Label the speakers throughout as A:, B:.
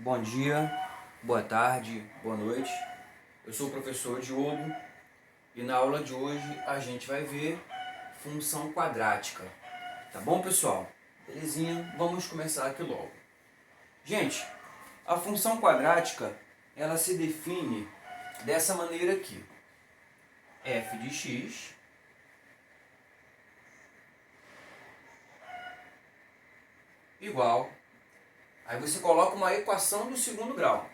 A: Bom dia, boa tarde, boa noite. Eu sou o professor Diogo e na aula de hoje a gente vai ver função quadrática. Tá bom, pessoal? Belezinha? Vamos começar aqui logo. Gente, a função quadrática ela se define dessa maneira aqui. F de x igual. Aí você coloca uma equação do segundo grau.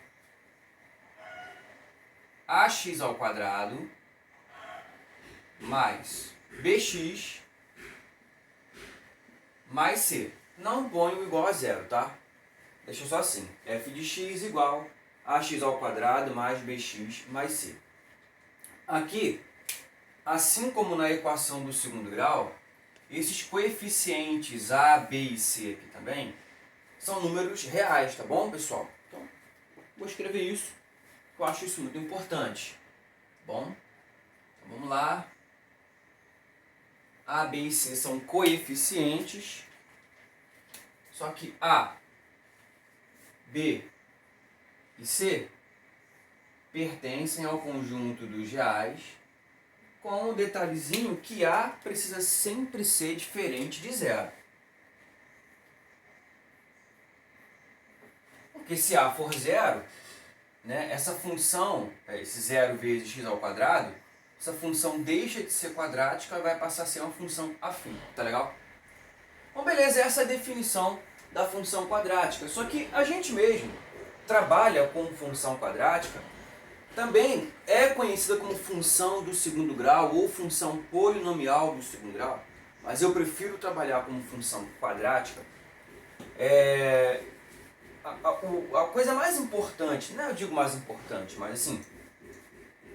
A: Ax ao quadrado mais bx mais c. Não ponho igual a zero, tá? Deixa só assim. F de x igual ax ao quadrado mais bx mais c. Aqui, assim como na equação do segundo grau, esses coeficientes a, b e c aqui também são números reais, tá bom, pessoal? Então, vou escrever isso, eu acho isso muito importante. Bom, então vamos lá. A, B e C são coeficientes, só que A, B e C pertencem ao conjunto dos reais, com o detalhezinho que A precisa sempre ser diferente de zero. Porque se A for zero, né, essa função, esse zero vezes x ao quadrado, essa função deixa de ser quadrática e vai passar a ser uma função afim, tá legal? Bom, beleza, essa é a definição da função quadrática. Só que a gente mesmo trabalha com função quadrática, também é conhecida como função do segundo grau ou função polinomial do segundo grau, mas eu prefiro trabalhar como função quadrática. A coisa mais importante, não eu digo mais importante, mas assim,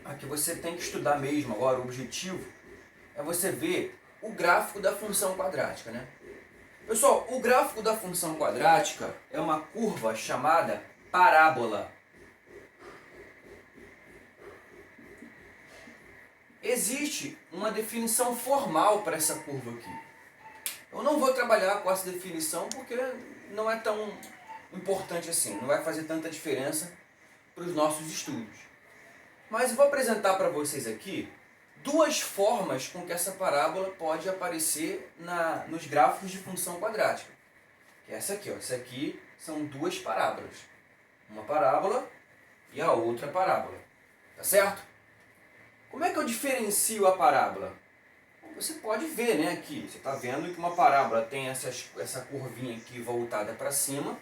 A: a que você tem que estudar mesmo agora, o objetivo, é você ver o gráfico da função quadrática, né? Pessoal, o gráfico da função quadrática é uma curva chamada parábola. Existe uma definição formal para essa curva aqui. Eu não vou trabalhar com essa definição porque não é tão importante assim, não vai fazer tanta diferença para os nossos estudos. Mas eu vou apresentar para vocês aqui duas formas com que essa parábola pode aparecer nos gráficos de função quadrática. Que é essa aqui, ó. Essa aqui são duas parábolas. Uma parábola e a outra parábola. Tá certo? Como é que eu diferencio a parábola? Você pode ver, né, aqui. Você está vendo que uma parábola tem essa curvinha aqui voltada para cima.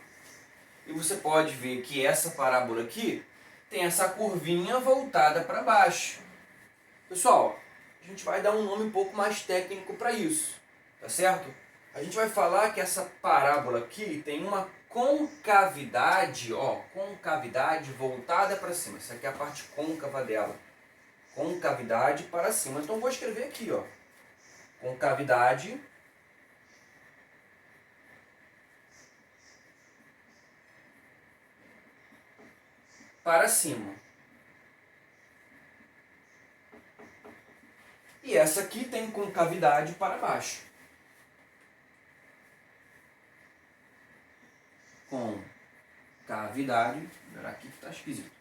A: E você pode ver que essa parábola aqui tem essa curvinha voltada para baixo. Pessoal, a gente vai dar um nome um pouco mais técnico para isso, tá certo? A gente vai falar que essa parábola aqui tem uma concavidade, ó, concavidade voltada para cima. Essa aqui é a parte côncava dela. Concavidade para cima. Então vou escrever aqui, ó. Concavidade para cima. E essa aqui tem concavidade para baixo. Concavidade, vou aqui que está esquisito.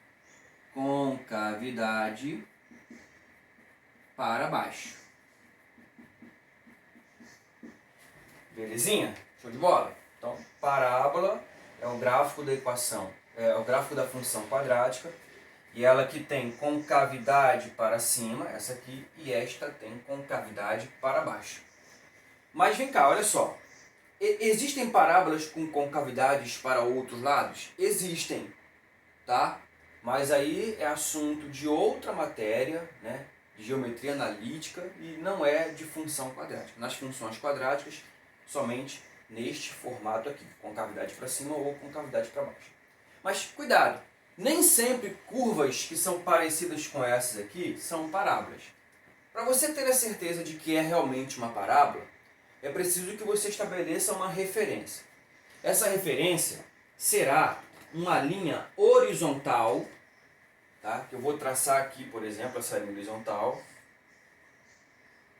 A: Concavidade para baixo. Belezinha? Show de bola? Então, parábola é o gráfico da equação, é o gráfico da função quadrática, e ela que tem concavidade para cima, essa aqui, e esta tem concavidade para baixo. Mas vem cá, olha só. Existem parábolas com concavidades para outros lados? Existem, tá? Mas aí é assunto de outra matéria, né? De geometria analítica, e não é de função quadrática. Nas funções quadráticas, somente neste formato aqui, concavidade para cima ou concavidade para baixo. Mas cuidado, nem sempre curvas que são parecidas com essas aqui são parábolas. Para você ter a certeza de que é realmente uma parábola, é preciso que você estabeleça uma referência. Essa referência será uma linha horizontal, tá? Que eu vou traçar aqui, por exemplo, essa linha horizontal.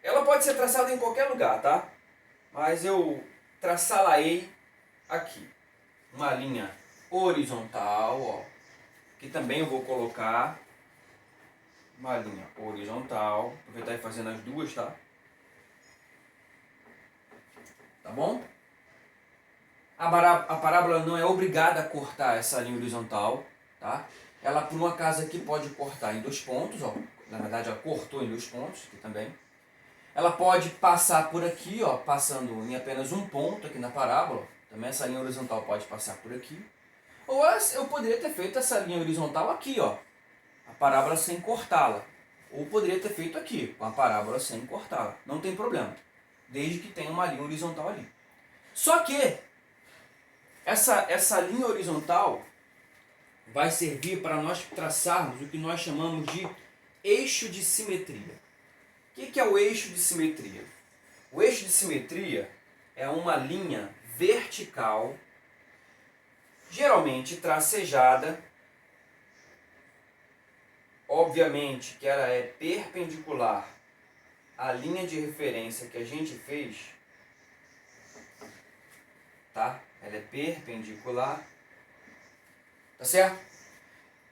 A: Ela pode ser traçada em qualquer lugar, tá? Mas eu traçá-la-ei aqui. Uma linha horizontal, ó. Aqui também eu vou colocar uma linha horizontal. Aproveitar e fazendo as duas, tá? Tá bom? A parábola não é obrigada a cortar essa linha horizontal, tá? Ela, por um acaso aqui, pode cortar em 2 pontos, ó. Na verdade, ela cortou em 2 pontos aqui também. Ela pode passar por aqui, ó, passando em apenas um ponto aqui na parábola. Também essa linha horizontal pode passar por aqui. Ou eu poderia ter feito essa linha horizontal aqui, ó, a parábola sem cortá-la. Ou poderia ter feito aqui, com a parábola sem cortá-la. Não tem problema, desde que tenha uma linha horizontal ali. Só que essa linha horizontal vai servir para nós traçarmos o que nós chamamos de eixo de simetria. O que é o eixo de simetria? O eixo de simetria é uma linha vertical, geralmente tracejada. Obviamente que ela é perpendicular à linha de referência que a gente fez, tá? Ela é perpendicular, tá certo?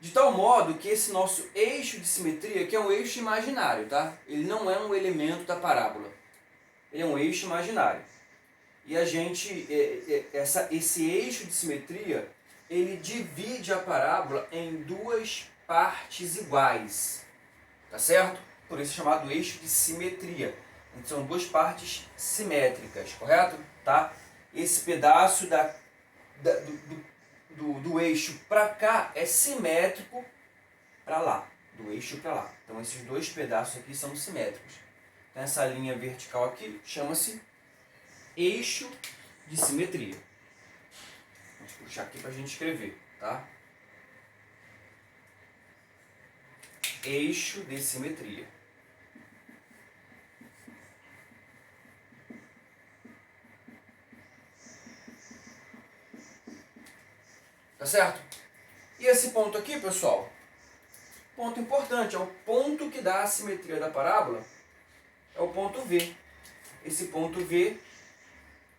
A: De tal modo que esse nosso eixo de simetria, que é um eixo imaginário, tá? Ele não é um elemento da parábola. Ele é um eixo imaginário. E a gente, esse eixo de simetria, ele divide a parábola em 2 partes iguais, tá certo? Por isso é chamado eixo de simetria. Então, são 2 partes simétricas, correto? Tá? Esse pedaço do eixo para cá é simétrico para lá, do eixo para lá. Então esses 2 pedaços aqui são simétricos. Então, essa linha vertical aqui chama-se eixo de simetria. Vamos puxar aqui para a gente escrever, tá? Eixo de simetria. Tá certo? E esse ponto aqui, pessoal, ponto importante, é o ponto que dá a simetria da parábola, é o ponto V. Esse ponto V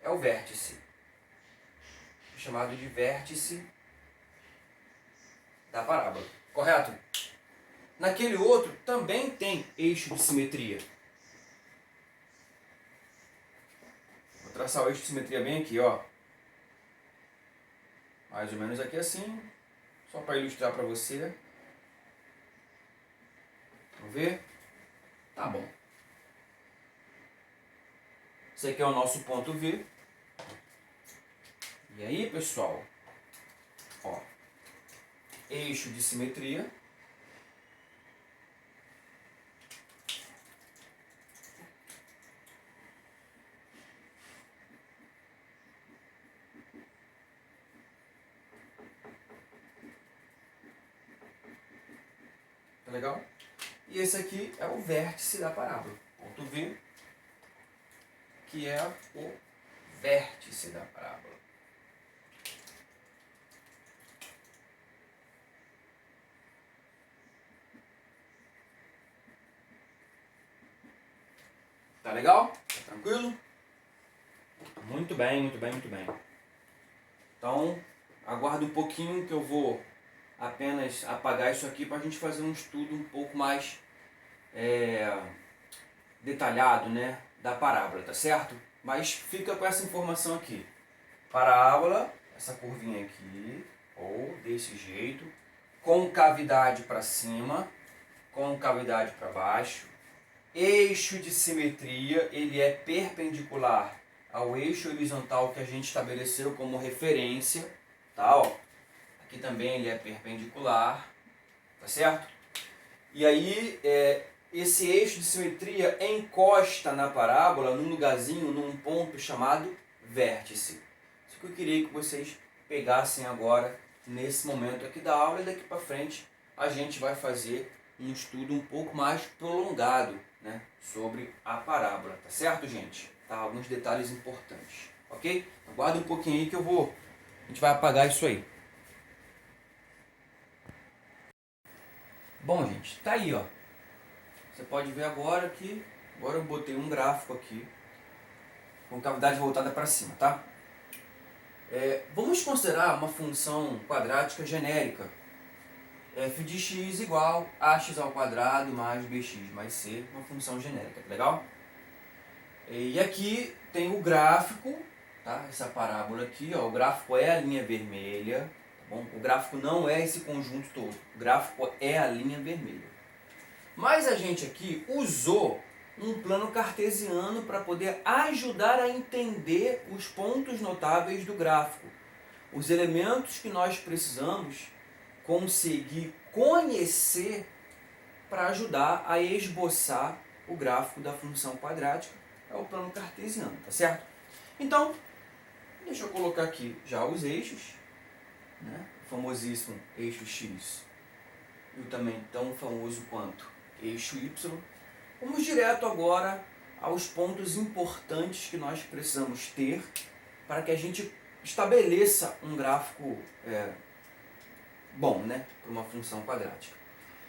A: é o vértice, chamado de vértice da parábola, correto? Naquele outro também tem eixo de simetria. Vou traçar o eixo de simetria bem aqui, ó. Mais ou menos aqui assim, só para ilustrar para você. Vamos ver? Tá bom. Esse aqui é o nosso ponto V. E aí, pessoal, ó, eixo de simetria. Tá legal? E esse aqui é o vértice da parábola. Ponto V, que é o vértice da parábola. Tá legal? Tá tranquilo? Muito bem, muito bem, muito bem. Então, aguarda um pouquinho que eu vou apenas apagar isso aqui para a gente fazer um estudo um pouco mais detalhado, né, da parábola, tá certo? Mas fica com essa informação aqui. Parábola, essa curvinha aqui, ou desse jeito, com cavidade para cima, com cavidade para baixo. Eixo de simetria, ele é perpendicular ao eixo horizontal que a gente estabeleceu como referência, tá? Ó, aqui também ele é perpendicular, tá certo? E aí, esse eixo de simetria encosta na parábola num lugarzinho, num ponto chamado vértice. Isso que eu queria que vocês pegassem agora, nesse momento aqui da aula, e daqui para frente a gente vai fazer um estudo um pouco mais prolongado, né, sobre a parábola, tá certo, gente? Tá, alguns detalhes importantes, ok? Aguarda um pouquinho aí que a gente vai apagar isso aí. Bom, gente, tá aí, ó. Você pode ver agora que agora eu botei um gráfico aqui com cavidade voltada para cima, tá? Vamos considerar uma função quadrática genérica. F de x igual a x ao quadrado mais bx mais c, uma função genérica, legal? E aqui tem o gráfico, tá? Essa parábola aqui, ó, o gráfico é a linha vermelha, tá bom? O gráfico não é esse conjunto todo, o gráfico é a linha vermelha. Mas a gente aqui usou um plano cartesiano para poder ajudar a entender os pontos notáveis do gráfico, os elementos que nós precisamos conseguir conhecer para ajudar a esboçar o gráfico da função quadrática, é o plano cartesiano, tá certo? Então, deixa eu colocar aqui já os eixos, né? O famosíssimo eixo x e o também tão famoso quanto eixo y. Vamos direto agora aos pontos importantes que nós precisamos ter para que a gente estabeleça um gráfico bom, né, para uma função quadrática.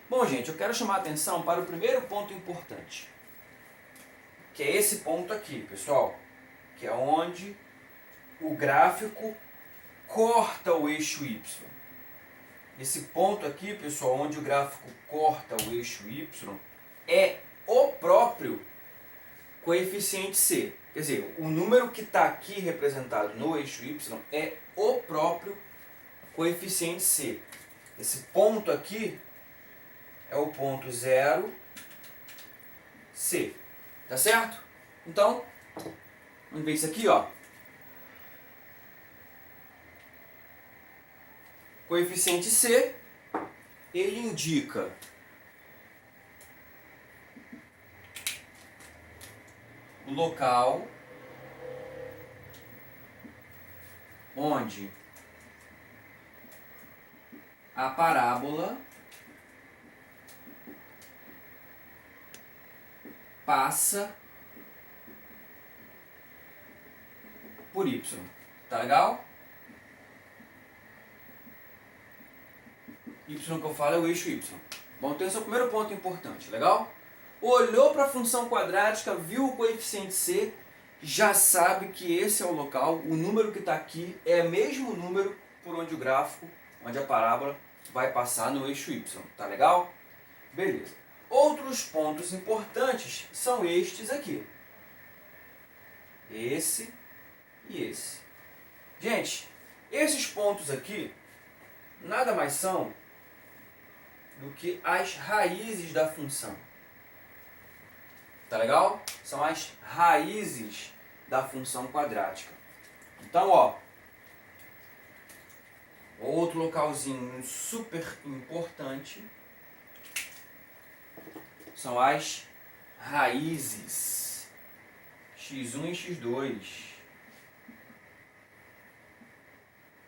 A: Bom, gente, eu quero chamar a atenção para o primeiro ponto importante, que é esse ponto aqui, pessoal, que é onde o gráfico corta o eixo y. Esse ponto aqui, pessoal, onde o gráfico corta o eixo y, é o próprio coeficiente c. Quer dizer, o número que está aqui representado no eixo y é o próprio coeficiente c. Esse ponto aqui é o ponto 0, c. Tá certo? Então, vamos ver isso aqui, ó. Coeficiente c, ele indica o local onde a parábola passa por y. Tá legal? Y que eu falo é o eixo y. Bom, então esse é o primeiro ponto importante, legal? Olhou para a função quadrática, viu o coeficiente c, já sabe que esse é o local, o número que está aqui é o mesmo número por onde o gráfico, onde a parábola vai passar no eixo y, tá legal? Beleza. Outros pontos importantes são estes aqui. Esse e esse. Gente, esses pontos aqui nada mais são do que as raízes da função. Tá legal? São as raízes da função quadrática. Então, ó, outro localzinho super importante são as raízes x1 e x2,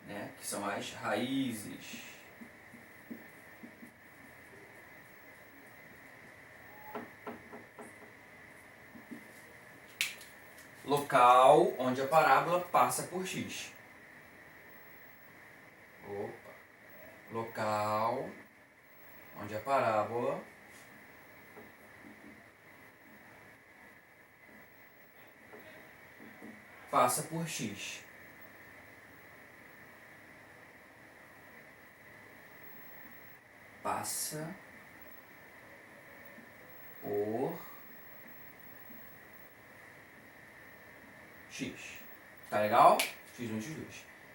A: né? Que são as raízes. Local onde a parábola passa por x. Opa. Local onde a parábola passa por x. Passa por x. Tá legal? x1 e x2.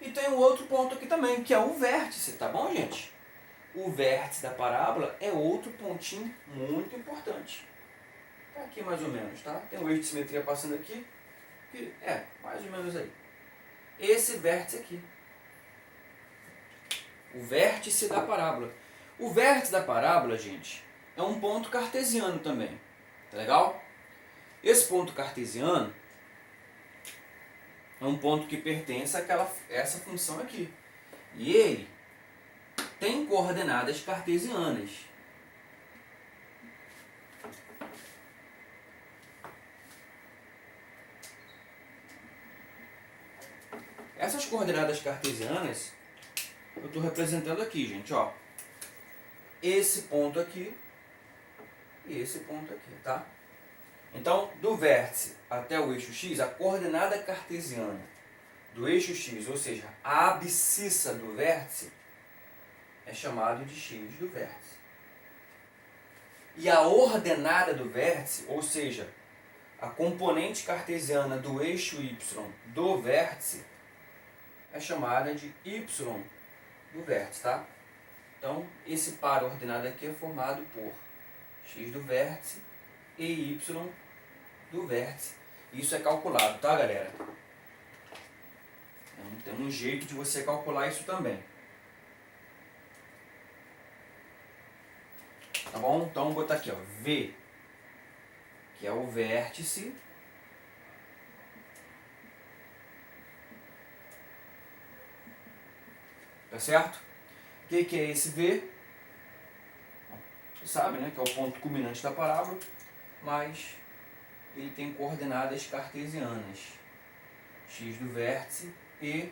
A: E tem um outro ponto aqui também, que é o vértice, tá bom, gente? O vértice da parábola é outro pontinho muito importante. Tá aqui mais ou menos, tá? Tem um eixo de simetria passando aqui, que é mais ou menos aí. Esse vértice aqui. O vértice da parábola. O vértice da parábola, gente, é um ponto cartesiano também. Tá legal? Esse ponto cartesiano é um ponto que pertence essa função aqui. E ele tem coordenadas cartesianas. Essas coordenadas cartesianas eu estou representando aqui, gente, ó. Esse ponto aqui e esse ponto aqui, tá? Então, do vértice até o eixo x, a coordenada cartesiana do eixo x, ou seja, a abscissa do vértice, é chamado de x do vértice. E a ordenada do vértice, ou seja, a componente cartesiana do eixo y do vértice, é chamada de y do vértice, tá? Então, esse par ordenado aqui é formado por x do vértice e y do vértice. Isso é calculado, tá, galera? Então, tem um jeito de você calcular isso também. Tá bom? Então, vou botar aqui, ó, V, que é o vértice, tá certo? O que é esse V? Você sabe, né, que é o ponto culminante da parábola, mas ele tem coordenadas cartesianas, x do vértice e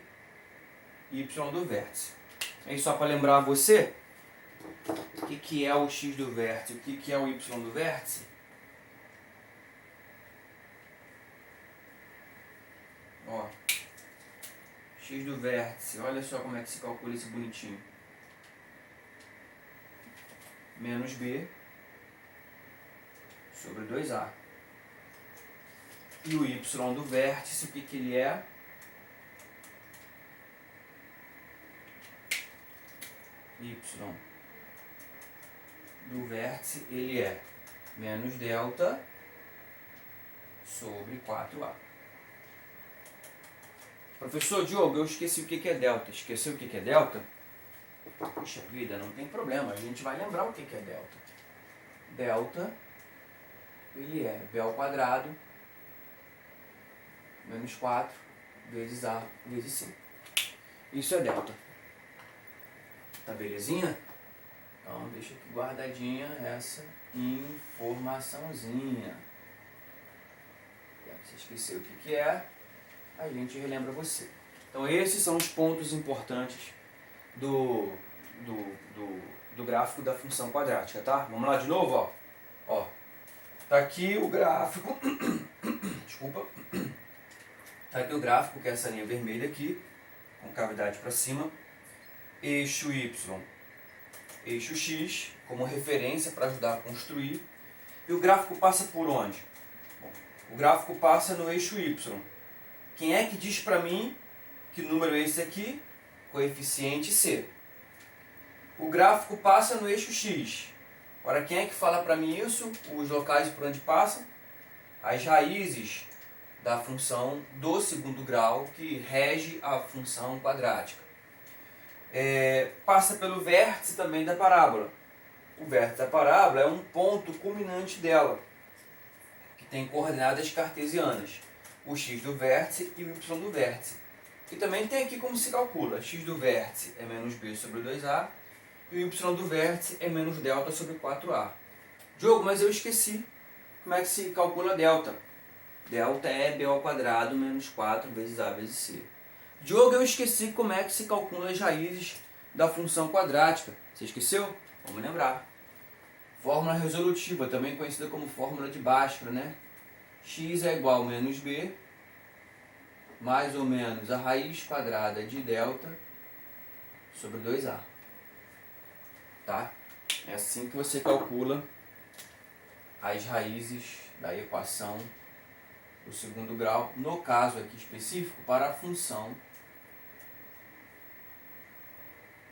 A: y do vértice. Aí só para lembrar você, o que é o x do vértice e o que é o y do vértice? Ó, x do vértice, olha só como é que se calcula esse bonitinho. Menos b sobre 2a. E o y do vértice, o que ele é? Y do vértice, ele é menos delta sobre 4a. Professor Diogo, eu esqueci o que é delta. Esqueceu o que é delta? Puxa vida, não tem problema, a gente vai lembrar o que é delta. Delta, ele é b ao quadrado menos 4 vezes a vezes c. Isso é delta. Tá belezinha? Então, deixa aqui guardadinha essa informaçãozinha. Você esqueceu o que é, a gente relembra você. Então, esses são os pontos importantes do gráfico da função quadrática, tá? Vamos lá de novo, ó. Ó, tá aqui o gráfico. Desculpa. Tá aqui o gráfico, que é essa linha vermelha aqui, com cavidade para cima. Eixo y, eixo x, como referência para ajudar a construir. E o gráfico passa por onde? Bom, o gráfico passa no eixo y. Quem é que diz para mim que número é esse aqui? Coeficiente c. O gráfico passa no eixo x. Agora, quem é que fala para mim isso? Os locais por onde passa? As raízes da função do segundo grau que rege a função quadrática. Passa pelo vértice também da parábola. O vértice da parábola é um ponto culminante dela, que tem coordenadas cartesianas. O x do vértice e o y do vértice. E também tem aqui como se calcula. X do vértice é menos b sobre 2a e o y do vértice é menos delta sobre 4a. Diogo, mas eu esqueci como é que se calcula delta. Delta é b ao quadrado menos 4 vezes a vezes c. Diogo, eu esqueci como é que se calcula as raízes da função quadrática. Você esqueceu? Vamos lembrar. Fórmula resolutiva, também conhecida como fórmula de Bhaskara, né? X é igual a menos b, mais ou menos a raiz quadrada de delta sobre 2a. Tá? É assim que você calcula as raízes da equação do segundo grau, no caso aqui específico, para a função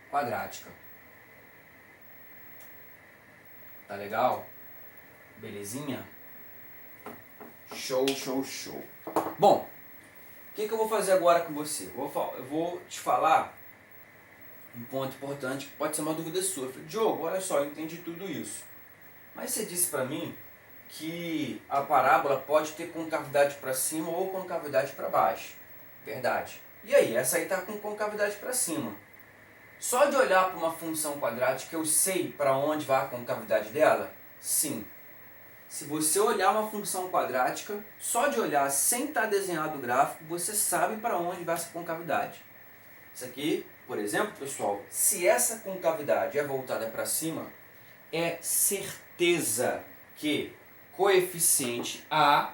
A: quadrática. Tá legal? Belezinha? Show, show, show. Bom, o que eu vou fazer agora com você? Eu vou te falar um ponto importante que pode ser uma dúvida sua. Diogo, olha só, eu entendi tudo isso. Mas você disse para mim que a parábola pode ter concavidade para cima ou concavidade para baixo. Verdade. E aí, essa aí está com concavidade para cima. Só de olhar para uma função quadrática eu sei para onde vai a concavidade dela? Sim. Se você olhar uma função quadrática, só de olhar sem estar desenhado o gráfico, você sabe para onde vai essa concavidade. Isso aqui, por exemplo, pessoal, se essa concavidade é voltada para cima, é certeza que coeficiente A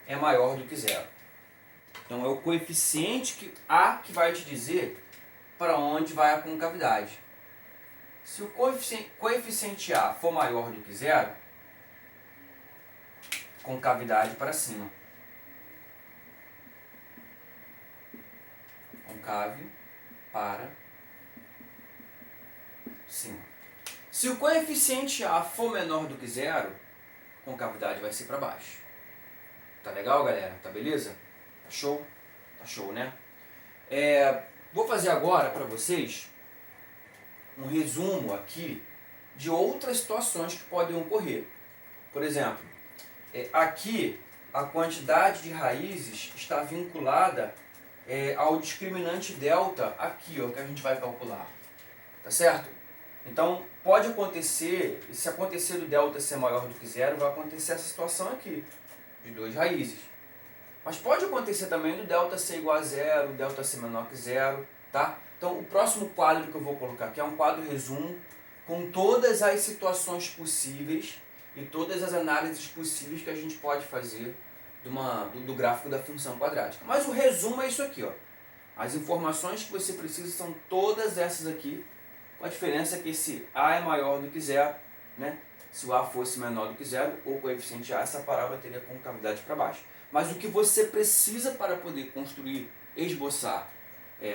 A: é maior do que zero. Então é o coeficiente A que vai te dizer para onde vai a concavidade. Se o coeficiente A for maior do que zero, concavidade para cima. Concave para cima. Se o coeficiente A for menor do que zero, concavidade vai ser para baixo. Tá legal, galera? Tá beleza? Tá show? Tá show, né? Vou fazer agora para vocês um resumo aqui de outras situações que podem ocorrer. Por exemplo, aqui a quantidade de raízes está vinculada ao discriminante delta aqui, ó, que a gente vai calcular. Tá certo? Então, pode acontecer, se acontecer do delta ser maior do que zero, vai acontecer essa situação aqui, de duas raízes. Mas pode acontecer também do delta ser igual a zero, delta ser menor que zero, tá? Então, o próximo quadro que eu vou colocar aqui é um quadro resumo com todas as situações possíveis e todas as análises possíveis que a gente pode fazer do gráfico da função quadrática. Mas o resumo é isso aqui, ó. As informações que você precisa são todas essas aqui, com a diferença que esse A é maior do que zero, né? Se o A fosse menor do que zero, o coeficiente A, essa parábola teria concavidade para baixo. Mas o que você precisa para poder construir, esboçar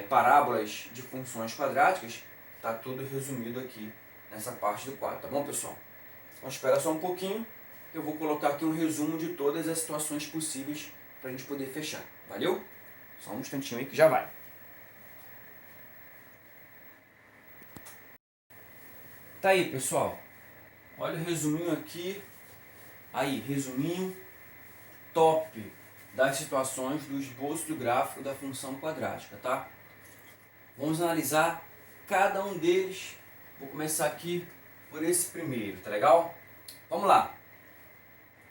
A: parábolas de funções quadráticas, está tudo resumido aqui nessa parte do quadro, tá bom, pessoal? Então espera só um pouquinho, que eu vou colocar aqui um resumo de todas as situações possíveis para a gente poder fechar. Valeu? Só um instantinho aí que já vai. Tá aí, pessoal. Olha o resuminho aqui. Aí, resuminho top das situações do esboço do gráfico da função quadrática, tá? Vamos analisar cada um deles. Vou começar aqui por esse primeiro, tá legal? Vamos lá.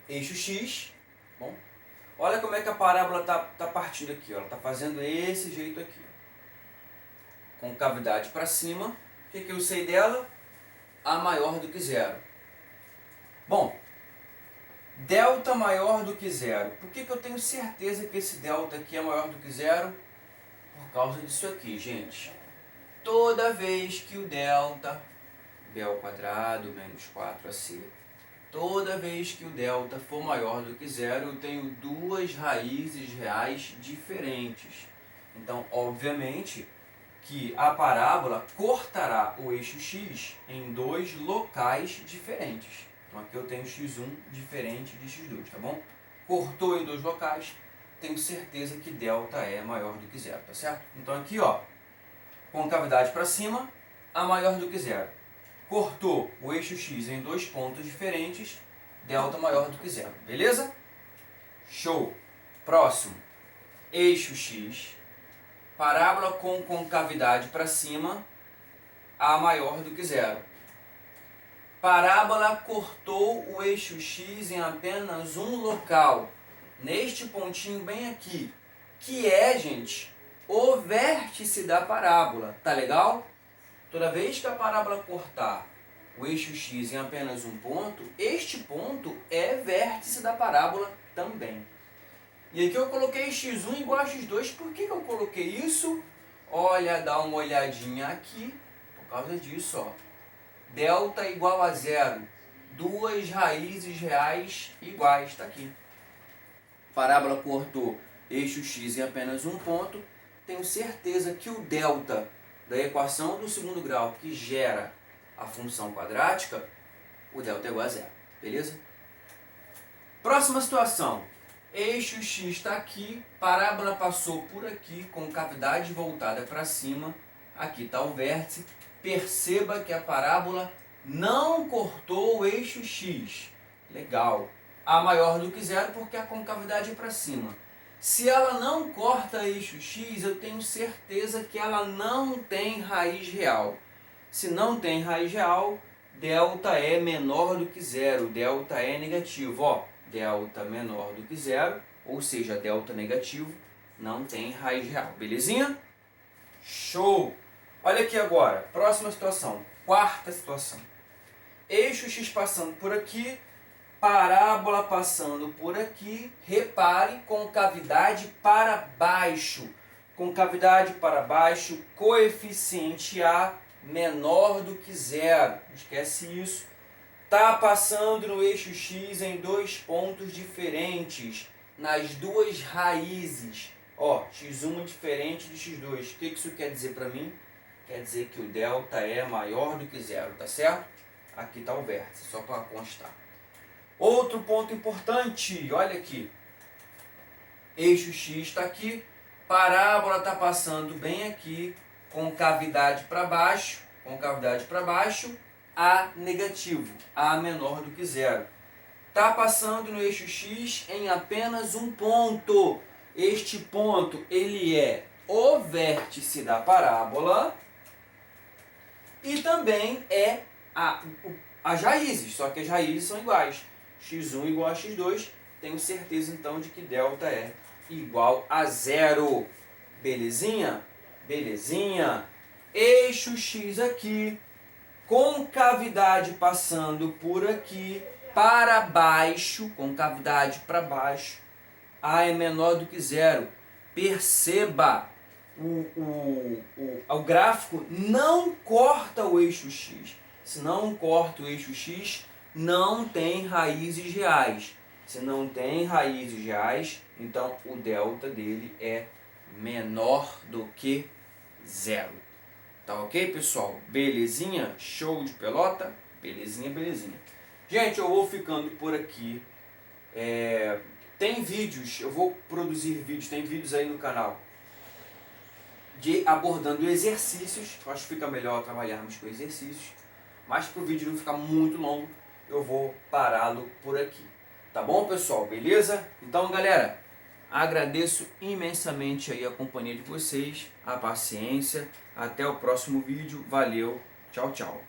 A: Eixo X, bom. Olha como é que a parábola tá partindo aqui, ó. Ela tá fazendo esse jeito aqui, ó. Concavidade para cima. O que eu sei dela? A maior do que zero. Bom, delta maior do que zero. Por que eu tenho certeza que esse delta aqui é maior do que zero? Por causa disso aqui, gente. Toda vez que o delta, B ao quadrado menos 4AC, toda vez que o delta for maior do que zero, eu tenho duas raízes reais diferentes. Então, obviamente, que a parábola cortará o eixo x em dois locais diferentes. Então aqui eu tenho x1 diferente de x2, tá bom? Cortou em dois locais, tenho certeza que delta é maior do que zero, tá certo? Então aqui, ó, concavidade para cima, a maior do que zero. Cortou o eixo x em dois pontos diferentes, delta maior do que zero, beleza? Show! Próximo, eixo x, parábola com concavidade para cima, A maior do que zero. Parábola cortou o eixo x em apenas um local, neste pontinho bem aqui, que é, gente, o vértice da parábola, tá legal? Toda vez que a parábola cortar o eixo x em apenas um ponto, este ponto é vértice da parábola também. E aqui eu coloquei x1 igual a x2. Por que eu coloquei isso? Olha, dá uma olhadinha aqui. Por causa disso, ó. Delta igual a zero. Duas raízes reais iguais. Está aqui. Parábola cortou eixo x em apenas um ponto. Tenho certeza que o delta da equação do segundo grau que gera a função quadrática, o delta é igual a zero. Beleza? Próxima situação. Eixo x está aqui, parábola passou por aqui, concavidade voltada para cima, aqui está o vértice. Perceba que a parábola não cortou o eixo x. Legal. A maior do que zero porque a concavidade é para cima. Se ela não corta eixo x, eu tenho certeza que ela não tem raiz real. Se não tem raiz real, delta é menor do que zero, delta é negativo, ó. Delta menor do que zero, ou seja, delta negativo, não tem raiz real. Belezinha? Show! Olha aqui agora, próxima situação, quarta situação. Eixo x passando por aqui, parábola passando por aqui, repare, concavidade para baixo. Concavidade para baixo, coeficiente A menor do que zero. Não esquece isso. Está passando no eixo X em dois pontos diferentes, nas duas raízes. Ó, x1 diferente de x2. O que isso quer dizer para mim? Quer dizer que o delta é maior do que zero, tá certo? Aqui está o vértice, só para constar. Outro ponto importante, olha aqui. Eixo X está aqui, parábola está passando bem aqui, concavidade para baixo, A negativo, A menor do que zero. Está passando no eixo X em apenas um ponto. Este ponto, ele é o vértice da parábola e também é as raízes, só que as raízes são iguais. x1 igual a x2, tenho certeza então de que delta é igual a zero. Belezinha? Belezinha. Eixo X aqui, concavidade passando por aqui, para baixo, concavidade para baixo, A é menor do que zero. Perceba, o gráfico não corta o eixo X. Se não corta o eixo X, não tem raízes reais. Se não tem raízes reais, então o delta dele é menor do que zero. Tá ok, pessoal? Belezinha? Show de pelota? Belezinha, belezinha. Gente, eu vou ficando por aqui. Tem vídeos, eu vou produzir vídeos, tem vídeos aí no canal abordando exercícios. Eu acho que fica melhor trabalharmos com exercícios. Mas para o vídeo não ficar muito longo, eu vou pará-lo por aqui. Tá bom, pessoal? Beleza? Então, galera, agradeço imensamente aí a companhia de vocês, a paciência. Até o próximo vídeo. Valeu. Tchau, tchau.